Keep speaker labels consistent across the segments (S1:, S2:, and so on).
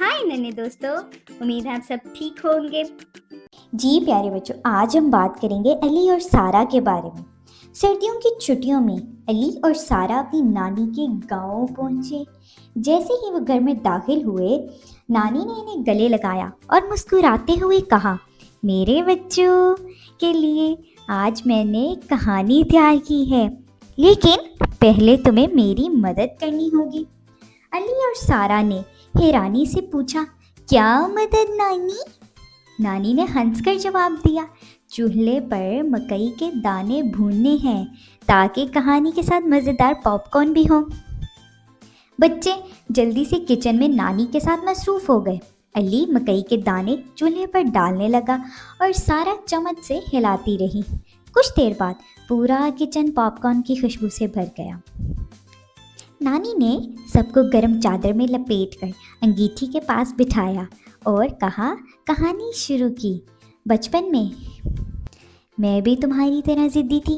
S1: हाय नन्हे दोस्तों, उम्मीद है आप सब ठीक होंगे।
S2: जी प्यारे बच्चों, आज हम बात करेंगे अली और सारा के बारे में। सर्दियों की छुट्टियों में अली और सारा अपनी नानी के गांव पहुंचे। जैसे ही वो घर में दाखिल हुए, नानी ने इन्हें गले लगाया और मुस्कुराते हुए कहा, मेरे बच्चों के लिए आज मैंने एक कहानी तैयार की है, लेकिन पहले तुम्हें मेरी मदद करनी होगी। अली और सारा ने हैरानी से पूछा, क्या मदद नानी? नानी ने हंसकर जवाब दिया, चूल्हे पर मकई के दाने भूनने हैं ताकि कहानी के साथ मज़ेदार पॉपकॉर्न भी हो। बच्चे जल्दी से किचन में नानी के साथ मसरूफ़ हो गए। अली मकई के दाने चूल्हे पर डालने लगा और सारा चम्मच से हिलाती रही। कुछ देर बाद पूरा किचन पॉपकॉर्न की खुशबू से भर गया। नानी ने सबको गर्म चादर में लपेटकर अंगीठी के पास बिठाया और कहा, कहानी शुरू की। बचपन में मैं भी तुम्हारी तरह ज़िद्दी थी।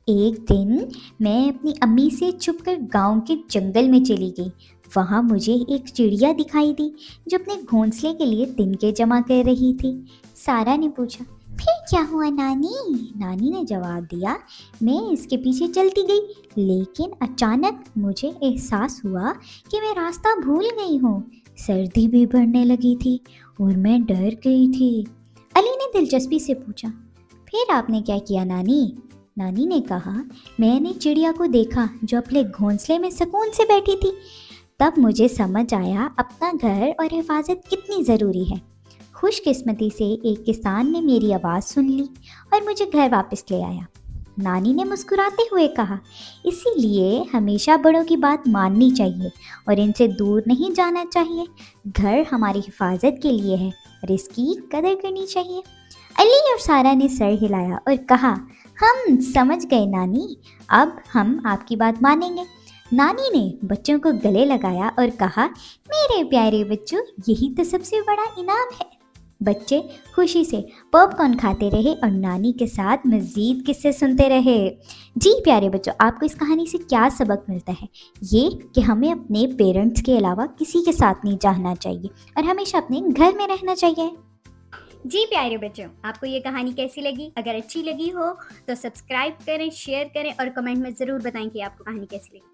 S2: एक दिन मैं अपनी अम्मी से छुपकर गांव के जंगल में चली गई। वहाँ मुझे एक चिड़िया दिखाई दी जो अपने घोंसले के लिए तिनके जमा कर रही थी। सारा ने पूछा, फिर क्या हुआ नानी? नानी ने जवाब दिया, मैं इसके पीछे चलती गई, लेकिन अचानक मुझे एहसास हुआ कि मैं रास्ता भूल गई हूँ। सर्दी भी बढ़ने लगी थी और मैं डर गई थी। अली ने दिलचस्पी से पूछा, फिर आपने क्या किया नानी? नानी ने कहा, मैंने चिड़िया को देखा जो अपने घोंसले में सुकून से बैठी थी। तब मुझे समझ आया अपना घर और हिफाजत कितनी ज़रूरी है। खुशकिस्मती से एक किसान ने मेरी आवाज़ सुन ली और मुझे घर वापस ले आया। नानी ने मुस्कुराते हुए कहा, इसीलिए हमेशा बड़ों की बात माननी चाहिए और इनसे दूर नहीं जाना चाहिए। घर हमारी हिफाजत के लिए है और इसकी कदर करनी चाहिए। अली और सारा ने सर हिलाया और कहा, हम समझ गए नानी, अब हम आपकी बात मानेंगे। नानी ने बच्चों को गले लगाया और कहा, मेरे प्यारे बच्चों, यही तो सबसे बड़ा इनाम है। बच्चे खुशी से पॉपकॉर्न खाते रहे और नानी के साथ मज़ीद किस्से सुनते रहे। जी प्यारे बच्चों, आपको इस कहानी से क्या सबक मिलता है? ये कि हमें अपने पेरेंट्स के अलावा किसी के साथ नहीं जाना चाहिए और हमेशा अपने घर में रहना चाहिए।
S1: जी प्यारे बच्चों, आपको ये कहानी कैसी लगी? अगर अच्छी लगी हो तो सब्सक्राइब करें, शेयर करें और कमेंट में ज़रूर बताएं कि आपको कहानी कैसी लगी।